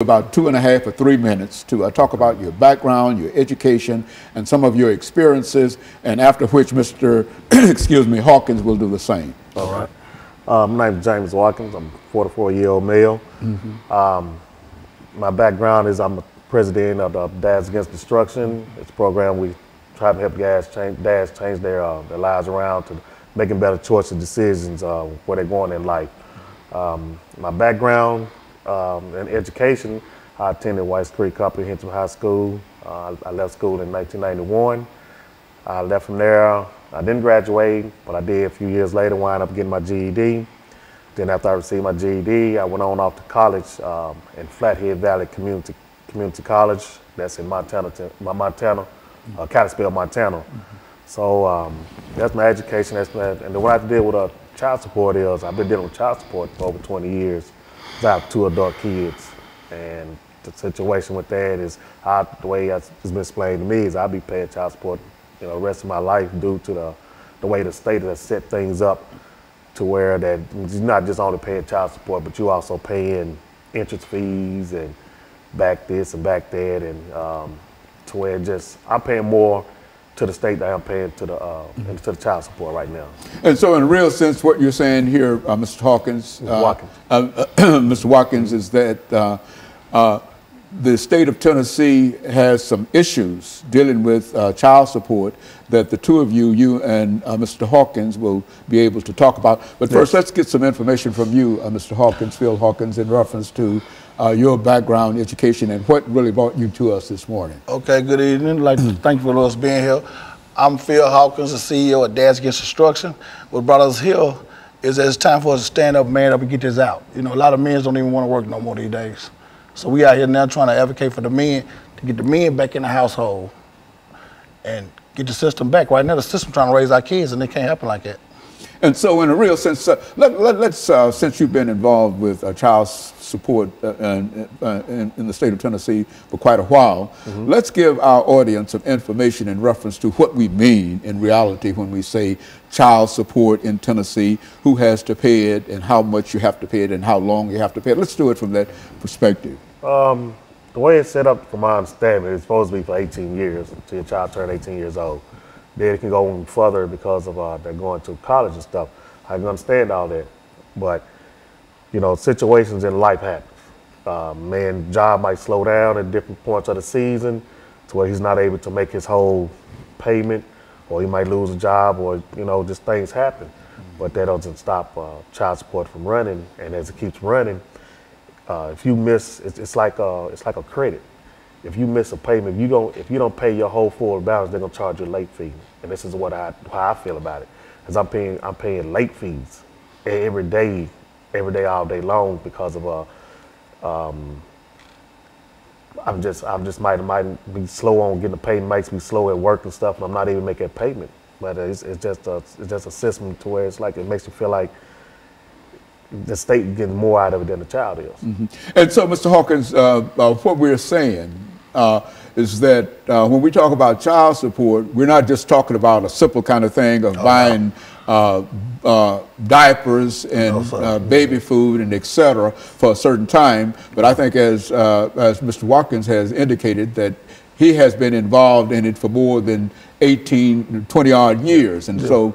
about 2.5 or 3 minutes to talk about your background, your education, and some of your experiences, and after which Mr. excuse me, Hawkins will do the same. All right. My name is JWatkins. I'm a 44-year-old male. My background is I'm the president of the Dads Against Destruction. It's a program we try to help dads change their lives around to making better choices and decisions where they're going in life. My background in education, I attended White Creek Comprehensive High School. I left school in 1991. I left from there. I didn't graduate, but I did a few years later, wind up getting my GED. Then after I received my GED, I went on off to college in Flathead Valley Community College. That's in Montana, Kalispell, Montana. So that's my education. And then what I did with child support is I've been dealing with child support for over 20 years. I have 2 adult kids, and the situation with that is the way it's been explained to me is I'll be paying child support, the rest of my life due to the way the state has set things up to where that you're not just only paying child support, but you're also paying interest fees and back this and back that, and to where I'm paying more to the state than I'm paying to the child support right now. And so in a real sense, what you're saying here, Mr. Hawkins, Mr. Watkins, is that the state of Tennessee has some issues dealing with child support that the two of you and Mr. Hawkins will be able to talk about. But first, let's get some information from you, Mr. Hawkins, Phil Hawkins, in reference to your background, education, and what really brought you to us this morning. Okay, good evening. I'd like to thank you for us being here. I'm Phil Hawkins, the CEO of Dads Against Destruction. What brought us here is that it's time for us to stand up, man up, and get this out. A lot of men don't even want to work no more these days. So we out here now trying to advocate for the men, to get the men back in the household and get the system back. Right now, the system trying to raise our kids, and it can't happen like that. And so in a real sense, let's since you've been involved with child support in the state of Tennessee for quite a while, let's give our audience some information in reference to what we mean in reality when we say child support in Tennessee, who has to pay it and how much you have to pay it and how long you have to pay it. Let's do it from that perspective. The way it's set up, from my understanding, it's supposed to be for 18 years until your child turns 18 years old. Then it can go on further because of they're going to college and stuff. I can understand all that, but situations in life happen. Man's job might slow down at different points of the season to where he's not able to make his whole payment, or he might lose a job, or just things happen. But that doesn't stop child support from running, and as it keeps running, if you miss, it's like a credit. If you miss a payment, if you don't pay your whole full balance, they're gonna charge you a late fee. And this is how I feel about it, because I'm paying late fees every day, all day long, because of I'm just might be slow on getting the payment, makes me slow at work and stuff, and I'm not even making a payment. But it's just a system to where it's like it makes you feel like the state getting more out of it than the child is. And so, Mr. Hawkins, what we're saying is that when we talk about child support, we're not just talking about a simple kind of thing of buying diapers and baby food and et cetera for a certain time. But I think as Mr. Watkins has indicated, that he has been involved in it for more than 18, 20 odd years. And so,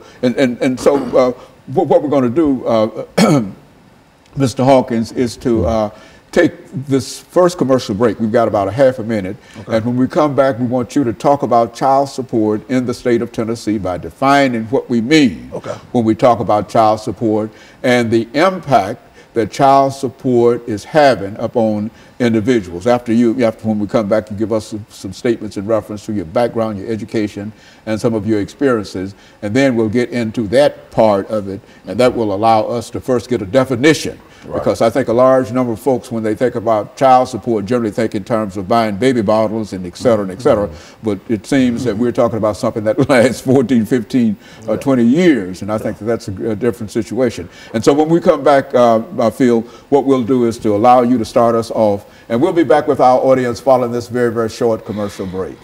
what we're going to do, Mr. Hawkins, is to take this first commercial break. We've got about a half a minute. Okay. And when we come back, we want you to talk about child support in the state of Tennessee by defining what we mean when we talk about child support and the impact that child support is having upon individuals. When we come back, you give us some statements in reference to your background, your education, and some of your experiences, and then we'll get into that part of it, and that will allow us to first get a definition. Right. Because I think a large number of folks, when they think about child support, generally think in terms of buying baby bottles and et cetera, and et cetera. But it seems that we're talking about something that lasts 14, 15, 20 years, and I think that's a different situation. And so when we come back, I feel what we'll do is to allow you to start us off, and we'll be back with our audience following this very, very short commercial break.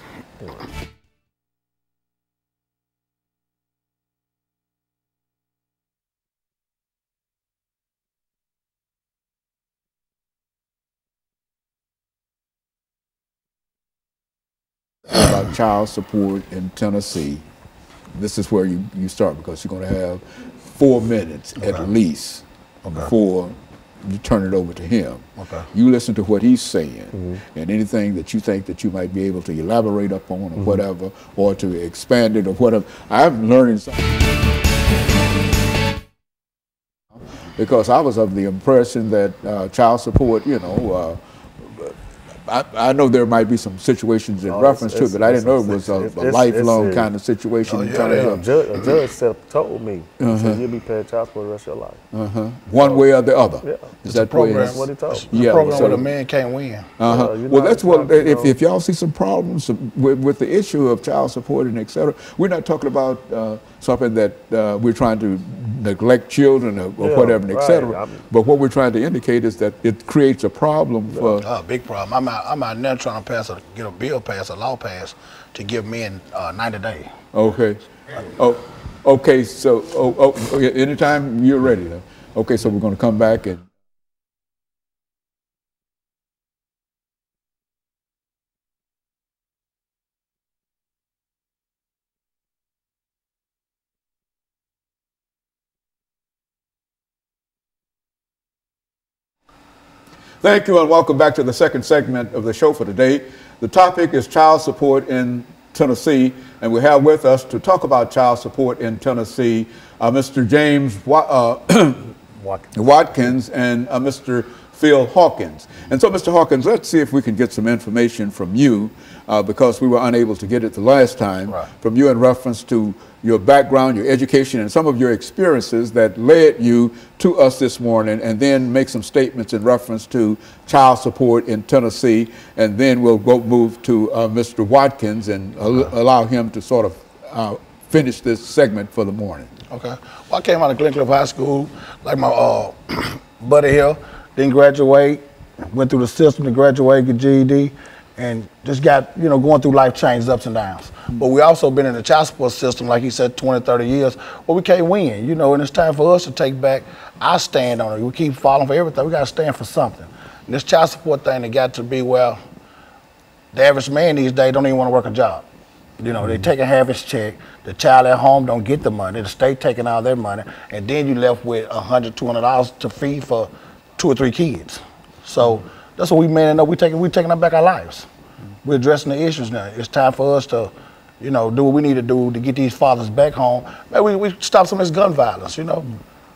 about child support in Tennessee, this is where you start, because you're going to have 4 minutes at least before you turn it over to him. You listen to what he's saying, and anything that you think that you might be able to elaborate upon or whatever, or to expand it or whatever. I'm learning something, because I was of the impression that child support, you know, I know there might be some situations in reference to it, but I didn't know it was a lifelong kind of situation. A judge told me, he said, you'll be paying child support the rest of your life. One way or the other. Yeah. Is that program? What he told me. Yeah, program where the man can't win. Well, that's what, if y'all see some problems with the issue of child support and et cetera, we're not talking about something that we're trying to neglect children or whatever, and et cetera. But what we're trying to indicate is that it creates a problem for... big problem. I'm out now trying to get a bill passed, a law passed, to give men 90 days. Okay. Okay, so anytime you're ready. Then. Okay, so we're going to come back and... Thank you and welcome back to the second segment of the show for today. The topic is child support in Tennessee, and we have with us to talk about child support in Tennessee, Mr. James Watkins and Mr. Phil Hawkins. And so, Mr. Hawkins, let's see if we can get some information from you, because we were unable to get it the last time, from you in reference to your background, your education, and some of your experiences that led you to us this morning, and then make some statements in reference to child support in Tennessee, and then we'll move to Mr. Watkins and allow him to sort of finish this segment for the morning. Okay. Well, I came out of Glencliff High School, like my buddy here, didn't graduate, went through the system to graduate, get GED, and just got, going through life changes, ups and downs. But we also been in the child support system, like he said, 20, 30 years, where we can't win, and it's time for us to take back our stand on it. We keep falling for everything. We got to stand for something. And this child support thing, it got to be, well, the average man these days don't even want to work a job. They taking half his check, the child at home don't get the money, the state taking all their money, and then you left with $100, $200 to feed for 2 or 3 kids. So that's what we man up. We're taking back our lives. We're addressing the issues now. It's time for us to, do what we need to do to get these fathers back home. Maybe we stop some of this gun violence,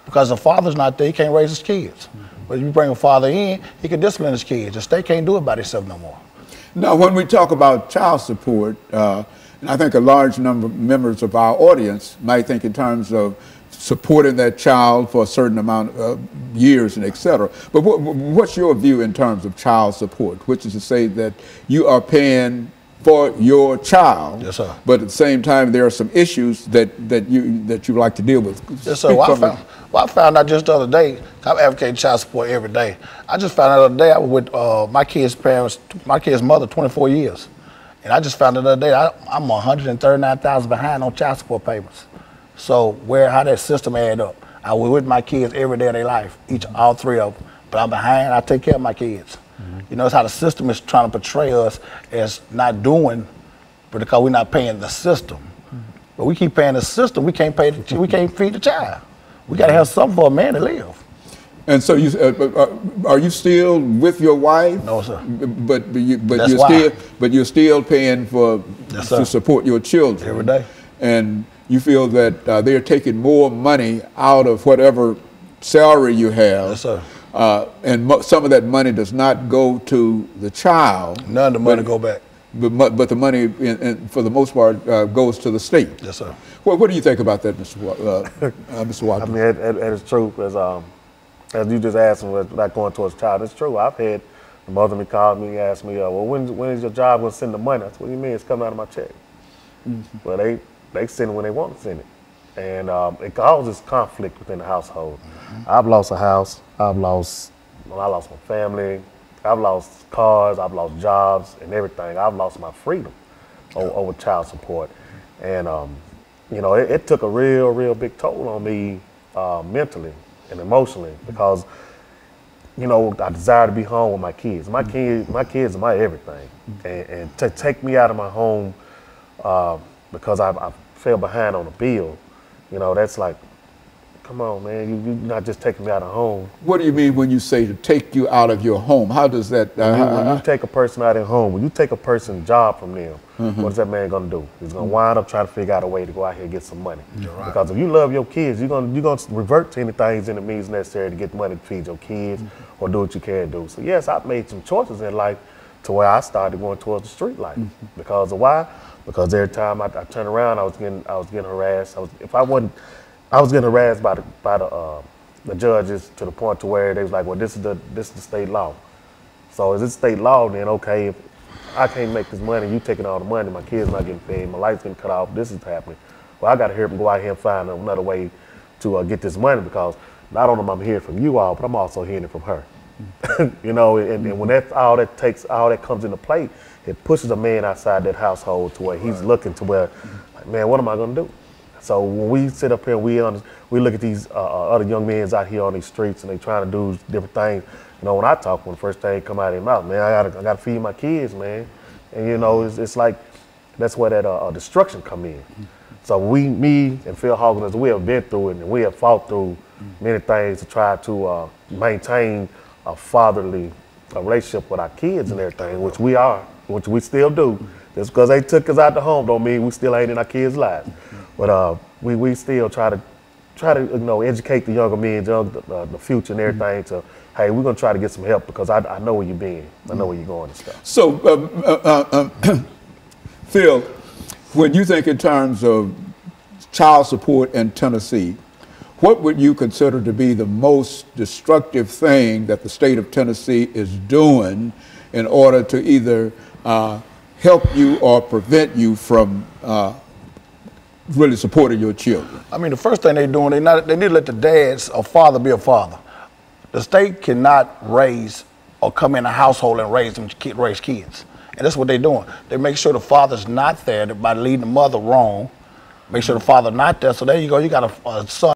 because the father's not there, he can't raise his kids. But if you bring a father in, he can discipline his kids. The state can't do it by itself no more. Now, when we talk about child support, and I think a large number of members of our audience might think in terms of supporting that child for a certain amount of years and et cetera. But what's your view in terms of child support, which is to say that you are paying for your child, yes, sir. But at the same time there are some issues that you like to deal with. Yes, sir. I found out just the other day, I'm advocating child support every day. I just found out the other day I was with my kid's mother 24 years. And I just found out the other day I'm $139,000 behind on child support payments. So how that system add up? I was with my kids every day of their life, all 3 of them. But I'm behind, I take care of my kids. It's how the system is trying to portray us as not doing, but because we're not paying the system. But we keep paying the system, we can't feed the child. We got to have something for a man to live. And so are you still with your wife? No, sir. But you're still paying to support your children every day. And you feel that they're taking more money out of whatever salary you have. Yes, sir. And some of that money does not go to the child. None of the money go back. But the money, for the most part, goes to the state. Yes, sir. What do you think about that, Mr. Watkins? I mean, it's true, as you just asked me, about going towards child, it's true. I've had the mother me call me and ask me, well, when is your job going to send the money? I said, what do you mean? It's coming out of my check. Well, they send it when they want to send it. And it causes conflict within the household. I've lost a house. I lost my family. I've lost cars. I've lost jobs and everything. I've lost my freedom over child support. And, it took a real big toll on me mentally and emotionally because, I desire to be home with my kids. My kids are my everything. And to take me out of my home because I fell behind on a bill. You know, that's like, come on, man, you're not just taking me out of home. What do you mean when you say to take you out of your home? How does that? When you take a person out of home, when you take a person's job from them, what is that man gonna do? He's gonna wind up trying to figure out a way to go out here and get some money. Right. Because if you love your kids, you're gonna revert to anything in the means necessary to get money to feed your kids or do what you can do. So yes, I've made some choices in life to where I started going towards the street life. Because of why? Because every time I turned around, I was getting harassed. I was getting harassed by the judges to the point to where they was like, well, this is the state law. So is it state law? Then okay, if I can't make this money, you taking all the money, my kids not getting paid, my lights getting cut off, this is happening. Well, I got to hear them go out here and find another way to get this money, because not only am I hearing from you all, but I'm also hearing it from her. You know, and when all that comes into play, it pushes a man outside that household to where he's looking to where, like, man, what am I gonna do? So when we sit up here and we look at these other young men out here on these streets and they trying to do different things, you know, when I talk, when the first thing come out of their mouth, man, I gotta feed my kids, man. And you know, it's like, that's where that destruction come in. So me and PHawkins, we have been through it and we have fought through many things to try to maintain a fatherly relationship with our kids and everything, which we still do. Just because they took us out the home don't mean we still ain't in our kids' lives. But we still try to you know, educate the younger men, the future and everything to, hey, we're gonna try to get some help, because I know where you've been, I know where you're going and stuff. So, Phil, when you think in terms of child support in Tennessee, what would you consider to be the most destructive thing that the state of Tennessee is doing in order to either help you or prevent you from really supporting your children? I mean, the first thing they're doing, they need to let the dads or father be a father. The state cannot raise or come in a household and raise kids. And that's what they're doing. They make sure the father's not there by leading the mother wrong. Make sure the father's not there. So there you go, you got a son